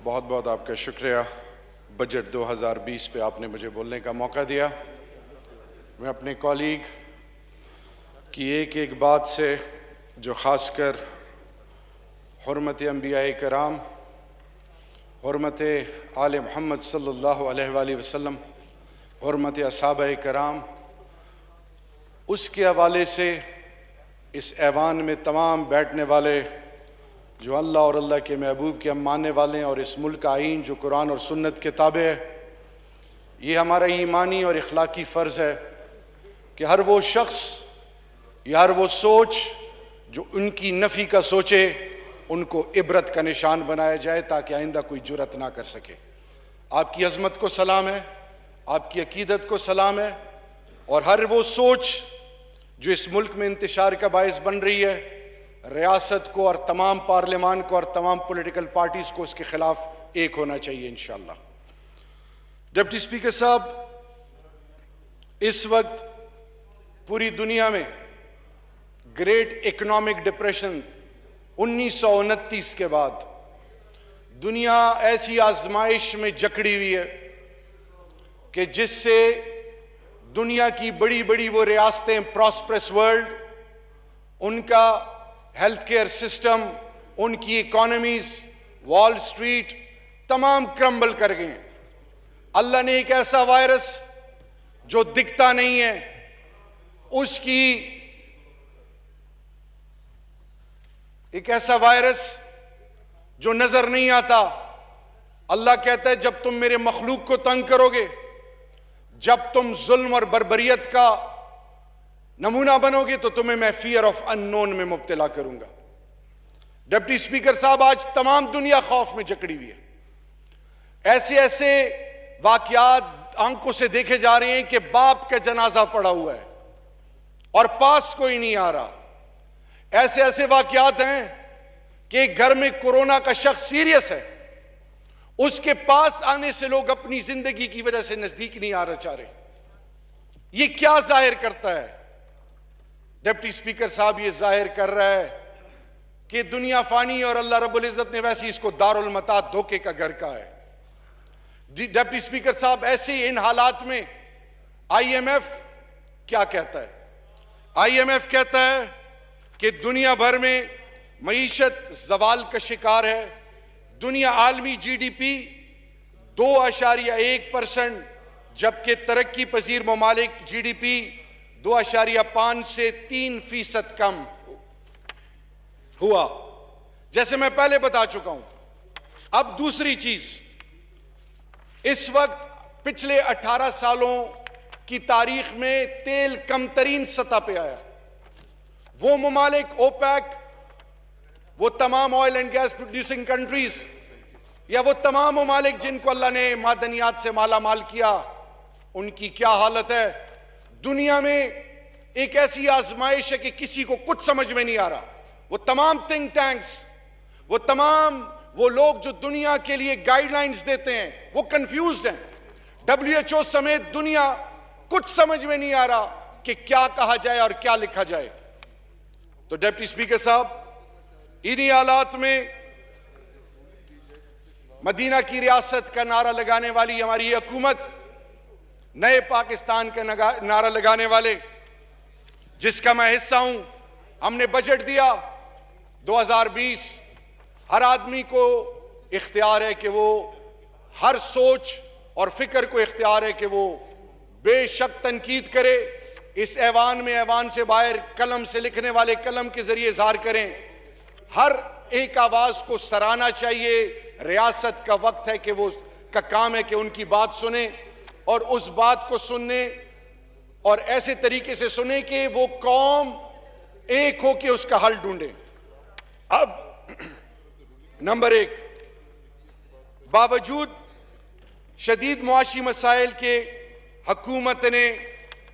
بہت بہت آپ کا شکریہ بجٹ 2020 پہ آپ نے مجھے بولنے کا موقع دیا۔ میں اپنے کولیگ کی ایک ایک بات سے، جو خاص کر حرمت انبیاء کرام، حرمت آل محمد صلی اللہ علیہ وآلہ وسلم، حرمت اصحابہ کرام، اس کے حوالے سے اس ایوان میں تمام بیٹھنے والے جو اللہ اور اللہ کے محبوب کے ہم ماننے والے ہیں، اور اس ملک کا آئین جو قرآن اور سنت کے تابع ہے، یہ ہمارا ایمانی اور اخلاقی فرض ہے کہ ہر وہ شخص یا ہر وہ سوچ جو ان کی نفی کا سوچے، ان کو عبرت کا نشان بنایا جائے تاکہ آئندہ کوئی جرأت نہ کر سکے۔ آپ کی عظمت کو سلام ہے، آپ کی عقیدت کو سلام ہے، اور ہر وہ سوچ جو اس ملک میں انتشار کا باعث بن رہی ہے، ریاست کو اور تمام پارلیمان کو اور تمام پولیٹیکل پارٹیز کو اس کے خلاف ایک ہونا چاہیے انشاءاللہ۔ ڈپٹی اسپیکر صاحب، اس وقت پوری دنیا میں گریٹ اکنامک ڈپریشن 1929 کے بعد دنیا ایسی آزمائش میں جکڑی ہوئی ہے کہ جس سے دنیا کی بڑی بڑی وہ ریاستیں، پراسپرس ورلڈ، ان کا ہیلتھ کیئر سسٹم، ان کی اکانومیز، وال سٹریٹ، تمام کرمبل کر گئے ہیں۔ اللہ نے ایک ایسا وائرس جو دکھتا نہیں ہے، اس کی ایک ایسا وائرس جو نظر نہیں آتا، اللہ کہتا ہے جب تم میرے مخلوق کو تنگ کرو گے، جب تم ظلم اور بربریت کا نمونہ بنو گے، تو تمہیں میں فیئر آف اننون میں مبتلا کروں گا۔ ڈپٹی اسپیکر صاحب، آج تمام دنیا خوف میں جکڑی ہوئی ہے۔ ایسے ایسے واقعات آنکھوں سے دیکھے جا رہے ہیں کہ باپ کا جنازہ پڑا ہوا ہے اور پاس کوئی نہیں آ رہا۔ ایسے ایسے واقعات ہیں کہ گھر میں کورونا کا شخص سیریس ہے، اس کے پاس آنے سے لوگ اپنی زندگی کی وجہ سے نزدیک نہیں آ رہا چاہ رہے۔ یہ کیا ظاہر کرتا ہے؟ ڈپٹی اسپیکر صاحب، یہ ظاہر کر رہا ہے کہ دنیا فانی اور اللہ رب العزت نے ویسے اس کو دارالمتاع دھوکے کا گھر کہا ہے۔ ڈپٹی اسپیکر صاحب، ایسے ان حالات میں آئی ایم ایف کیا کہتا ہے؟ آئی ایم ایف کہتا ہے کہ دنیا بھر میں معیشت زوال کا شکار ہے، دنیا عالمی جی ڈی پی 2.1%، جبکہ ترقی پذیر ممالک جی ڈی پی 2.5 سے 3% کم ہوا، جیسے میں پہلے بتا چکا ہوں۔ اب دوسری چیز، اس وقت پچھلے 18 سالوں کی تاریخ میں تیل کم ترین سطح پہ آیا۔ وہ ممالک اوپیک، وہ تمام oil and gas producing countries, یا وہ تمام ممالک جن کو اللہ نے معدنیات سے مالا مال کیا، ان کی کیا حالت ہے؟ دنیا میں ایک ایسی آزمائش ہے کہ کسی کو کچھ سمجھ میں نہیں آ رہا۔ وہ تمام تھنک ٹینکس، وہ تمام وہ لوگ جو دنیا کے لیے گائیڈ لائنز دیتے ہیں، وہ کنفیوزڈ ہیں۔ WHO سمیت دنیا کچھ سمجھ میں نہیں آ رہا کہ کیا کہا جائے اور کیا لکھا جائے۔ تو ڈپٹی اسپیکر صاحب، انہی حالات میں مدینہ کی ریاست کا نعرہ لگانے والی ہماری حکومت، نئے پاکستان کا نعرہ لگانے والے، جس کا میں حصہ ہوں، ہم نے بجٹ دیا 2020۔ ہر آدمی کو اختیار ہے کہ وہ ہر سوچ اور فکر کو اختیار ہے کہ وہ بے شک تنقید کرے، اس ایوان میں، ایوان سے باہر قلم سے لکھنے والے قلم کے ذریعے اظہار کریں۔ ہر ایک آواز کو سراہنا چاہیے۔ ریاست کا وقت ہے کہ وہ کا کام ہے کہ ان کی بات سنیں، اور اس بات کو سننے اور ایسے طریقے سے سنیں کہ وہ قوم ایک ہو کے اس کا حل ڈھونڈے۔ اب نمبر 1، باوجود شدید معاشی مسائل کے حکومت نے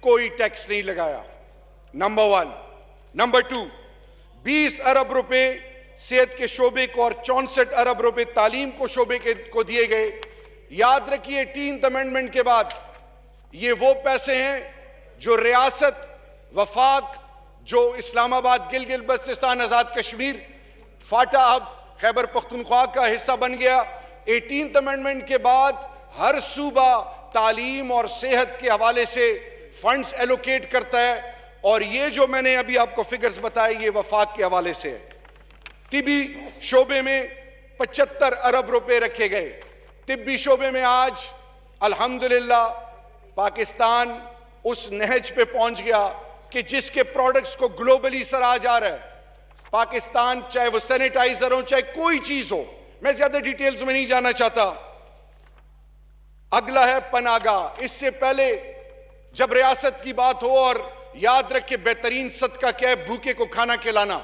کوئی ٹیکس نہیں لگایا، نمبر 1۔ نمبر 2، 20 ارب روپے صحت کے شعبے کو اور 64 ارب روپے تعلیم کو شعبے کو دیے گئے۔ یاد رکھیے 18th امینڈمنٹ کے بعد یہ وہ پیسے ہیں جو ریاست، وفاق، جو اسلام آباد، گلگت بلتستان، آزاد کشمیر، فاٹا اب خیبر پختونخوا کا حصہ بن گیا، 18th امینڈمنٹ کے بعد ہر صوبہ تعلیم اور صحت کے حوالے سے فنڈز ایلوکیٹ کرتا ہے، اور یہ جو میں نے ابھی آپ کو فگرز بتائے یہ وفاق کے حوالے سے ہے۔ طبی شعبے میں 75 ارب روپے رکھے گئے۔ طبی شعبے میں آج الحمدللہ پاکستان اس نہج پہ پہنچ گیا کہ جس کے پروڈکٹس کو گلوبلی سراہا جا رہا ہے۔ پاکستان چاہے وہ سینیٹائزر ہو چاہے کوئی چیز ہو، میں زیادہ ڈیٹیلز میں نہیں جانا چاہتا۔ اگلا ہے پناہ گاہ۔ اس سے پہلے جب ریاست کی بات ہو، اور یاد رکھے بہترین صدقہ کیا ہے؟ بھوکے کو کھانا کھلانا۔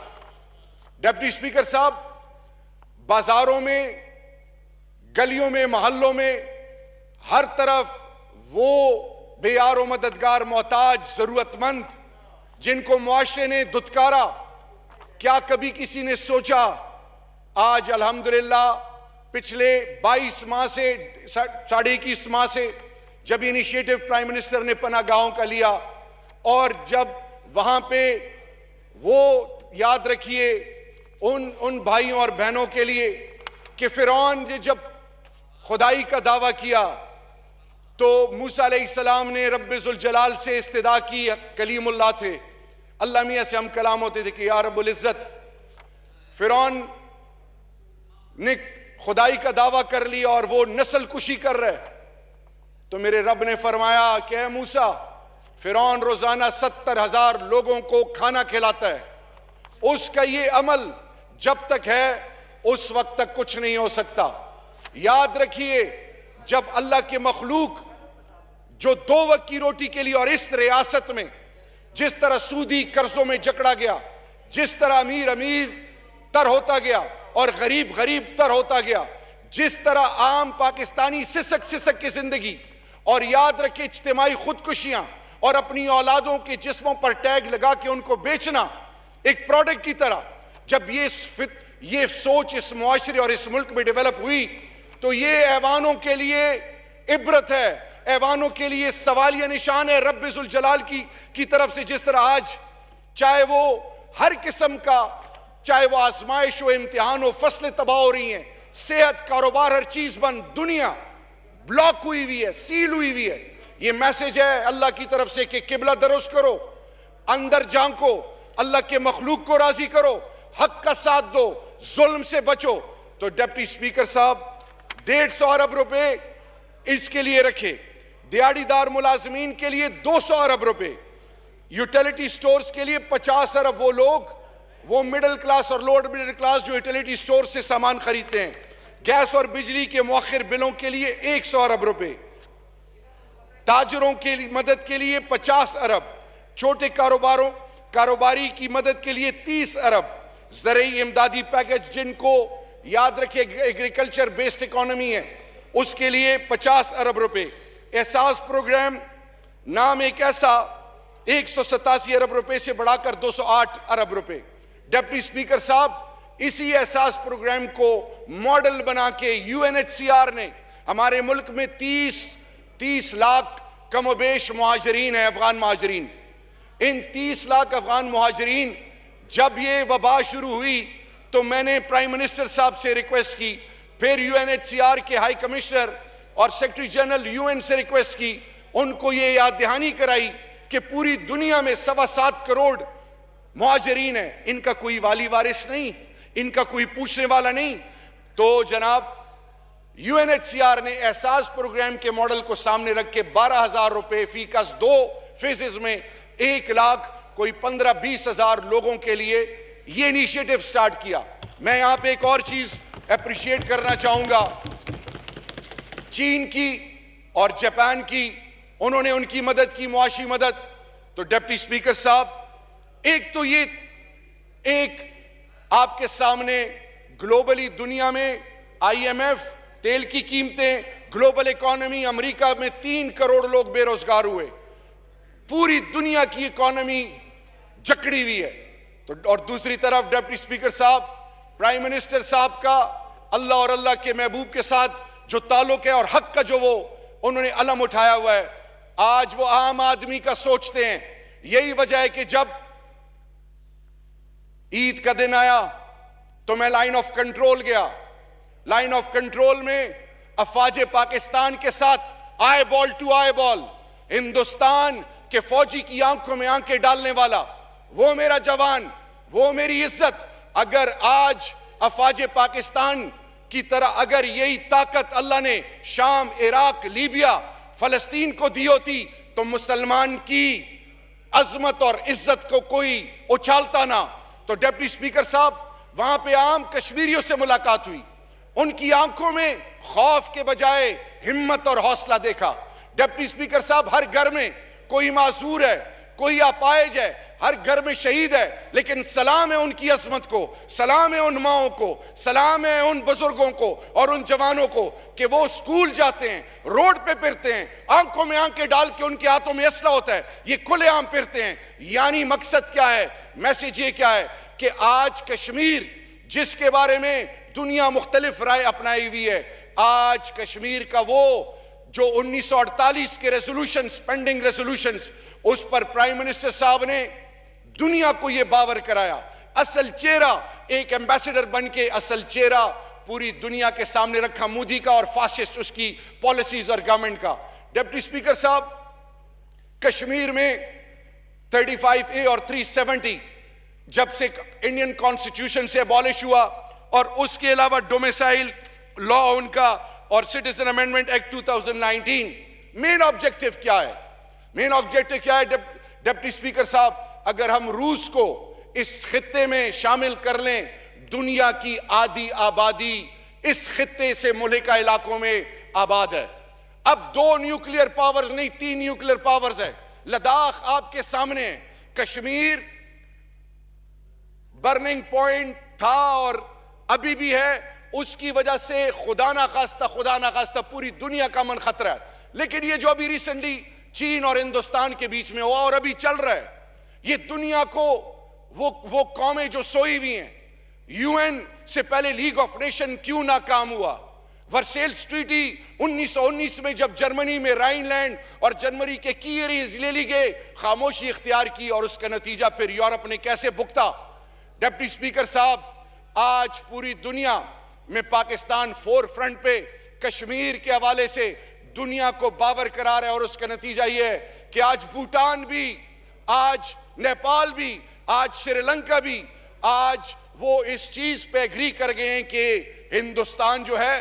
ڈپٹی اسپیکر صاحب، بازاروں میں، گلیوں میں، محلوں میں، ہر طرف وہ بے یار و مددگار، محتاج، ضرورت مند جن کو معاشرے نے دھتکارا، کیا کبھی کسی نے سوچا؟ آج الحمدللہ پچھلے 22 ماہ سے 21.5 ماہ سے جب انیشیٹو پرائم منسٹر نے پناہ گاہوں کا لیا، اور جب وہاں پہ وہ یاد رکھیے ان بھائیوں اور بہنوں کے لیے کہ فرعون نے جب خدائی کا دعویٰ کیا تو موسیٰ علیہ السلام نے رب ذوالجلال سے استدعا کی، کلیم اللہ تھے، اللہ میاں سے ہم کلام ہوتے تھے کہ یا رب العزت، فرعون نے خدائی کا دعویٰ کر لیا اور وہ نسل کشی کر رہے، تو میرے رب نے فرمایا کہ اے موسیٰ، فرعون روزانہ 70,000 لوگوں کو کھانا کھلاتا ہے، اس کا یہ عمل جب تک ہے اس وقت تک کچھ نہیں ہو سکتا۔ یاد رکھیے جب اللہ کے مخلوق جو 2 وقت کی روٹی کے لیے، اور اس ریاست میں جس طرح سودی قرضوں میں جکڑا گیا، جس طرح امیر تر ہوتا گیا اور غریب تر ہوتا گیا، جس طرح عام پاکستانی سسک کی زندگی، اور یاد رکھے اجتماعی خودکشیاں اور اپنی اولادوں کے جسموں پر ٹیگ لگا کے ان کو بیچنا ایک پروڈکٹ کی طرح، جب یہ سوچ اس معاشرے اور اس ملک میں ڈیولپ ہوئی تو یہ ایوانوں کے لیے عبرت ہے، ایوانوں کے لیے سوالیہ نشان ہے رب ذوالجلال کی طرف سے، جس طرح آج چاہے وہ ہر قسم کا، چاہے وہ آزمائش ہو، امتحان ہو، فصلیں تباہ ہو رہی ہیں، صحت، کاروبار، ہر چیز بند، دنیا بلاک ہوئی ہوئی ہے، سیل ہوئی ہوئی ہے۔ یہ میسج ہے اللہ کی طرف سے کہ قبلہ درست کرو، اندر جھانکو، اللہ کے مخلوق کو راضی کرو، حق کا ساتھ دو، ظلم سے بچو۔ تو ڈپٹی اسپیکر صاحب 150 ارب روپے اس کے لیے رکھے، دیہڑی دار ملازمین کے لیے 200 ارب روپے، یوٹیلیٹی سٹورز کے لیے 50 ارب، وہ لوگ، وہ مڈل کلاس اور لوور مڈل کلاس جو یوٹیلیٹی سٹور سے سامان خریدتے ہیں، گیس اور بجلی کے مؤخر بلوں کے لیے 100 ارب روپے، تاجروں کی مدد کے لیے 50 ارب، چھوٹے کاروباری کی مدد کے لیے 30 ارب، زرعی امدادی پیکج جن کو یاد رکھے ایگریکلچر بیسڈ اکانومی ہے اس کے لیے 50 ارب روپے، احساس پروگرام نام ایک ایسا 187 ارب روپے سے بڑھا کر 208 ارب روپے۔ ڈپٹی اسپیکر صاحب، اسی احساس پروگرام کو ماڈل بنا کے UNHCR نے ہمارے ملک میں 30 لاکھ کم و بیش مہاجرین ہیں، افغان مہاجرین، ان 30 لاکھ افغان مہاجرین، جب یہ وبا شروع ہوئی تو میں نے پرائم منسٹر صاحب سے ریکویسٹ کی، پھر UNHCR کے ہائی کمشنر اور سیکریٹری جنرل UN سے ریکویسٹ کی، ان کو یہ یاد دہانی کرائی کہ پوری دنیا میں 7.25 کروڑ مہاجرین ہیں، ان کا کوئی والی وارث نہیں، ان کا کوئی پوچھنے والا نہیں۔ تو جناب UNHCR نے احساس پروگرام کے ماڈل کو سامنے رکھ کے 12,000 روپے فی کس 2 فیزز میں 1 لاکھ کوئی 15-20 ہزار لوگوں کے لیے یہ انیشیٹو سٹارٹ کیا۔ میں یہاں پہ ایک اور چیز اپریشیٹ کرنا چاہوں گا، چین کی اور جاپان کی، انہوں نے ان کی مدد کی، معاشی مدد۔ تو ڈپٹی اسپیکر صاحب، ایک تو یہ ایک آپ کے سامنے گلوبلی دنیا میں IMF، تیل کی قیمتیں، گلوبل اکانومی، امریکہ میں 3 کروڑ لوگ بے روزگار ہوئے، پوری دنیا کی اکانومی جکڑی ہوئی ہے۔ تو اور دوسری طرف ڈپٹی اسپیکر صاحب، پرائم منسٹر صاحب کا اللہ اور اللہ کے محبوب کے ساتھ جو تعلق ہے اور حق کا جو وہ انہوں نے علم اٹھایا ہوا ہے، آج وہ عام آدمی کا سوچتے ہیں۔ یہی وجہ ہے کہ جب عید کا دن آیا تو میں لائن آف کنٹرول گیا، لائن آف کنٹرول میں افواج پاکستان کے ساتھ آئی بال ٹو آئی بال، ہندوستان کے فوجی کی آنکھوں میں آنکھیں ڈالنے والا، وہ میرا جوان، وہ میری عزت، اگر آج افواج پاکستان کی طرح اگر یہی طاقت اللہ نے شام، عراق، لیبیا، فلسطین کو دی ہوتی تو مسلمان کی عظمت اور عزت کو کوئی اچھالتا نہ۔ تو ڈپٹی سپیکر صاحب، وہاں پہ عام کشمیریوں سے ملاقات ہوئی، ان کی آنکھوں میں خوف کے بجائے ہمت اور حوصلہ دیکھا۔ ڈپٹی سپیکر صاحب، ہر گھر میں کوئی معذور ہے، کوئی اپاہج ہے، ہر گھر میں شہید ہے، لیکن سلام ہے ان کی عظمت کو، سلام ہے ان ماؤں کو، سلام ہے ان بزرگوں کو اور ان جوانوں کو کہ وہ اسکول جاتے ہیں، روڈ پہ پھرتے ہیں، آنکھوں میں آنکھیں ڈال کے ان کے ہاتھوں میں اسلحہ ہوتا ہے، یہ کھلے عام پھرتے ہیں۔ یعنی مقصد کیا ہے؟ میسج یہ کیا ہے کہ آج کشمیر جس کے بارے میں دنیا مختلف رائے اپنائی ہوئی ہے، آج کشمیر کا وہ جو 1948 کے ریزولوشنز، پینڈنگ ریزولوشنز، اس پر پرائم منسٹر صاحب نے دنیا کو یہ باور کرایا، اصل چہرہ ایک ایمبیسڈر بن کے اصل چہرہ پوری دنیا کے سامنے رکھا مودی کا اور فاسسٹ اس کی پالیسیز اور گورنمنٹ کا۔ ڈپٹی سپیکر صاحب، کشمیر میں 35A اور 370 جب سے انڈین کانسٹیٹیوشن سے ابالش ہوا، اور اس کے علاوہ ڈومیسائل لا ان کا اور citizen amendment act 2019، main objective کیا ہے؟ مین آبجیکٹو کیا ہے ڈپٹی سپیکر صاحب؟ اگر ہم روس کو اس خطے میں شامل کر لیں، دنیا کی آدھی آبادی اس خطے سے ملحقہ علاقوں میں آباد ہے۔ اب 2 نیوکلیئر پاورز نہیں، 3 نیوکلیئر پاورز ہیں۔ لداخ آپ کے سامنے ہے، کشمیر برننگ پوائنٹ تھا اور ابھی بھی ہے، اس کی وجہ سے خدا نخواستہ پوری دنیا کا من خطرہ ہے۔ لیکن یہ جو ابھی ریسنٹلی چین اور ہندوستان کے بیچ میں ہوا اور ابھی چل رہا ہے، یہ دنیا کو وہ قومیں جو سوئی ہوئی ہیں، UN سے پہلے لیگ آف نیشن کیوں ناکام ہوا؟ ورسیلز ٹریٹی 1919 میں جب جرمنی میں رائن لینڈ اور جرمنی کے کی ایریز لے لی گئے، خاموشی اختیار کی اور اس کا نتیجہ پھر یورپ نے کیسے بھگتا؟ ڈپٹی سپیکر صاحب، آج پوری دنیا میں پاکستان فور فرنٹ پہ کشمیر کے حوالے سے دنیا کو باور کرا رہا ہے، اور اس کا نتیجہ یہ ہے کہ آج بھوٹان بھی، آج نیپال بھی، آج سری لنکا بھی، آج وہ اس چیز پہ ایگری کر گئے ہیں کہ ہندوستان جو ہے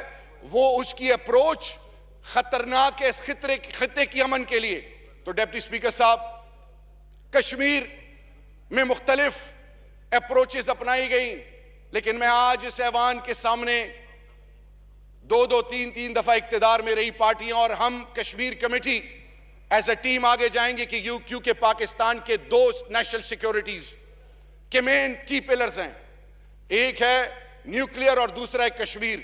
وہ اس کی اپروچ خطرناک ہے اس خطے کی امن کے لیے۔ تو ڈپٹی سپیکر صاحب، کشمیر میں مختلف اپروچز اپنائی گئیں، لیکن میں آج اس ایوان کے سامنے 2-3 دفعہ اقتدار میں رہی پارٹیاں اور ہم Kashmir committee as a team آگے جائیں گے کہ کیونکہ پاکستان کے 2 نیشنل سیکیورٹیز کے مین کی پلرز ہیں، ایک ہے نیوکلیئر اور دوسرا ہے کشمیر،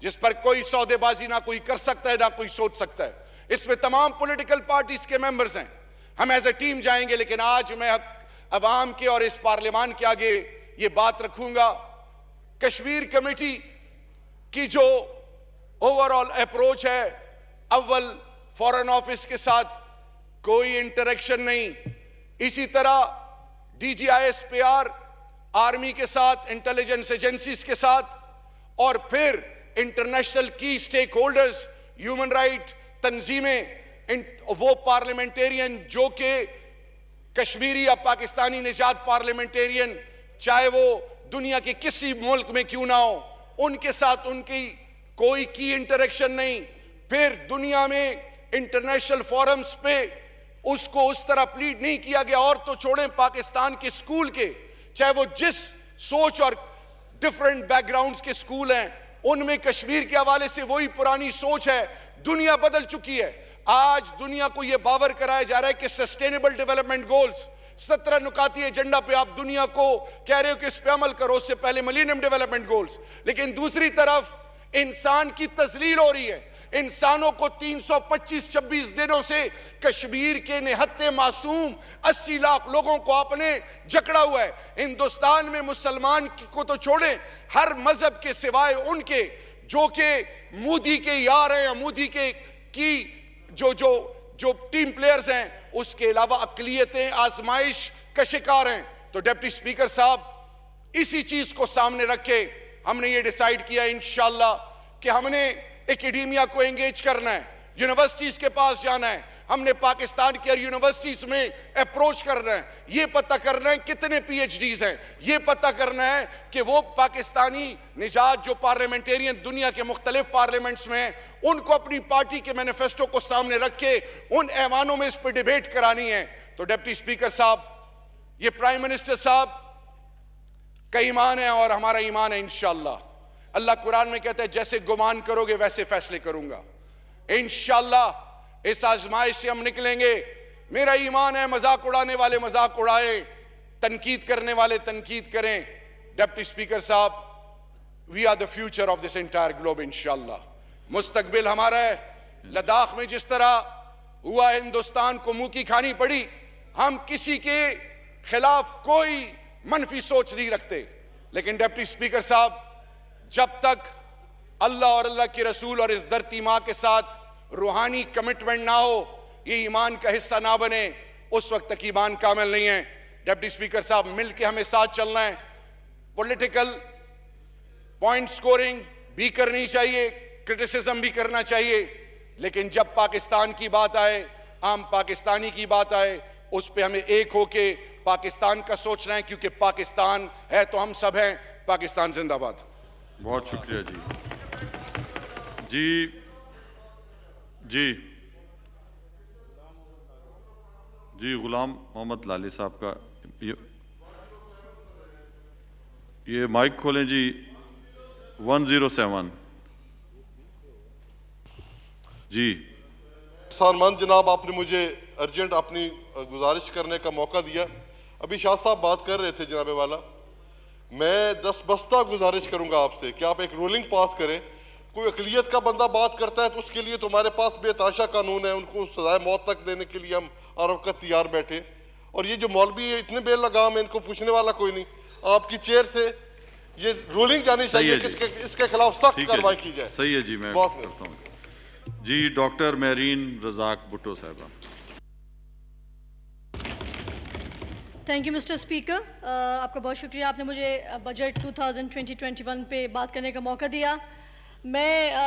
جس پر کوئی سودے بازی نہ کوئی کر سکتا ہے نہ کوئی سوچ سکتا ہے۔ اس میں تمام پولیٹیکل پارٹیز کے ممبرز ہیں، ہم ایز اے ٹیم جائیں گے، لیکن آج میں عوام کے اور اس پارلیمان کے آگے یہ بات رکھوں گا، کشمیر کمیٹی کی جو اوورآل اپروچ ہے، اول فورن آفس کے ساتھ کوئی انٹریکشن نہیں، اسی طرح DGISPR آرمی کے ساتھ، انٹیلیجنس ایجنسیز کے ساتھ، اور پھر انٹرنیشنل کی سٹیک ہولڈرز، ہیومن رائٹ تنظیمیں، وہ پارلیمنٹیرین جو کہ کشمیری یا پاکستانی نژاد پارلیمنٹیرین، چاہے وہ دنیا کے کسی ملک میں کیوں نہ ہو، ان کے ساتھ ان کی کوئی کی انٹریکشن نہیں۔ پھر دنیا میں انٹرنیشنل فورمز پہ اس کو اس طرح پلیڈ نہیں کیا گیا، اور تو چھوڑیں پاکستان کے سکول کے، چاہے وہ جس سوچ اور ڈیفرنٹ بیک گراؤنڈز کے سکول ہیں، ان میں کشمیر کے حوالے سے وہی پرانی سوچ ہے۔ دنیا بدل چکی ہے، آج دنیا کو یہ باور کرایا جا رہا ہے کہ سسٹینیبل ڈیولپمنٹ گولز 17 نکاتی ایجنڈا پہ آپ دنیا کو کہہ رہے ہو کہ اس پہ عمل کرو، اس سے پہلے ملینیم ڈیولپمنٹ گولز، لیکن دوسری طرف انسان کی تذلیل ہو رہی ہے۔ انسانوں کو 325-26 دنوں سے کشمیر کے نہتے معصوم 80 لاکھ لوگوں کو آپ نے جکڑا ہوا ہے۔ ہندوستان میں مسلمان کو تو چھوڑیں، ہر مذہب کے سوائے ان کے جو کہ مودی کے یار ہیں یا مودی کے کی جو ٹیم پلیئرز ہیں، اس کے علاوہ اقلیتیں آزمائش کا شکار ہیں۔ تو ڈپٹی سپیکر صاحب، اسی چیز کو سامنے رکھ کے ہم نے یہ ڈیسائیڈ کیا انشاءاللہ کہ ہم نے ایکیڈیمیا کو انگیج کرنا ہے, یونیورسٹیز کے پاس جانا ہے, ہم نے پاکستان کی یونیورسٹیز میں اپروچ کرنا ہے, یہ پتہ کرنا ہے کتنے پی ایچ ڈیز ہیں, یہ پتہ کرنا ہے کہ وہ پاکستانی نژاد جو پارلیمنٹیرین دنیا کے مختلف پارلیمنٹس میں ہیں, ان کو اپنی پارٹی کے مینیفیسٹو کو سامنے رکھ کے ان ایوانوں میں اس پہ ڈیبیٹ کرانی ہے. تو ڈپٹی سپیکر صاحب, یہ پرائم منسٹر صاحب کا ایمان ہے اور ہمارا ایمان ہے انشاءاللہ. اللہ قرآن میں کہتا ہے جیسے گمان کرو گے ویسے فیصلے کروں گا. انشاءاللہ اس آزمائش سے ہم نکلیں گے. میرا ایمان ہے مذاق اڑانے والے مذاق اڑائیں, تنقید کرنے والے تنقید کریں. ڈپٹی سپیکر صاحب, we are the future of this entire globe انشاءاللہ. مستقبل ہمارا ہے. لداخ میں جس طرح ہوا ہندوستان کو منہ کی کھانی پڑی, ہم کسی کے خلاف کوئی منفی سوچ نہیں رکھتے, لیکن ڈپٹی سپیکر صاحب جب تک اللہ اور اللہ کے رسول اور اس دھرتی ماں کے ساتھ روحانی کمٹمنٹ نہ ہو, یہ ایمان کا حصہ نہ بنے, اس وقت تک ایمان کامل نہیں ہے. ڈپٹی سپیکر صاحب, مل کے ہمیں ساتھ چلنا ہے. پولیٹیکل پوائنٹ سکورنگ بھی کرنی چاہیے, کرٹیسزم بھی کرنا چاہیے, لیکن جب پاکستان کی بات آئے, عام پاکستانی کی بات آئے, اس پہ ہمیں ایک ہو کے پاکستان کا سوچنا ہے, کیونکہ پاکستان ہے تو ہم سب ہیں. پاکستان زندہ باد. بہت شکریہ جی. جی غلام محمد لالی صاحب کا یہ مائک کھولیں جی. 107 جی. سارمان جناب, آپ نے مجھے ارجنٹ اپنی گزارش کرنے کا موقع دیا. ابھی شاہ صاحب بات کر رہے تھے جناب والا, میں دس بستہ گزارش کروں گا آپ سے کہ آپ ایک رولنگ پاس کریں. کوئی اقلیت کا بندہ بات کرتا ہے تو اس کے لیے تو ہمارے پاس بے تحاشا قانون ہے, ان کو سزائے موت تک دینے کے لیے ہم عرب کا تیار بیٹھے. اور یہ جو مولوی ہے اتنے بے لگام ہیں, ان کو پوچھنے والا کوئی نہیں. آپ کی چیئر سے یہ رولنگ جانی چاہیے کہ اس کے خلاف سخت کارروائی کی جائے. صحیح ہے جی, میں کرتا ہوں جی. ڈاکٹر مہرین رزاق بھٹو صاحبہ. Thank you mister speaker. آپ کا بہت شکریہ, آپ نے مجھے بجٹ 2020-21 پہ بات کرنے کا موقع دیا. میں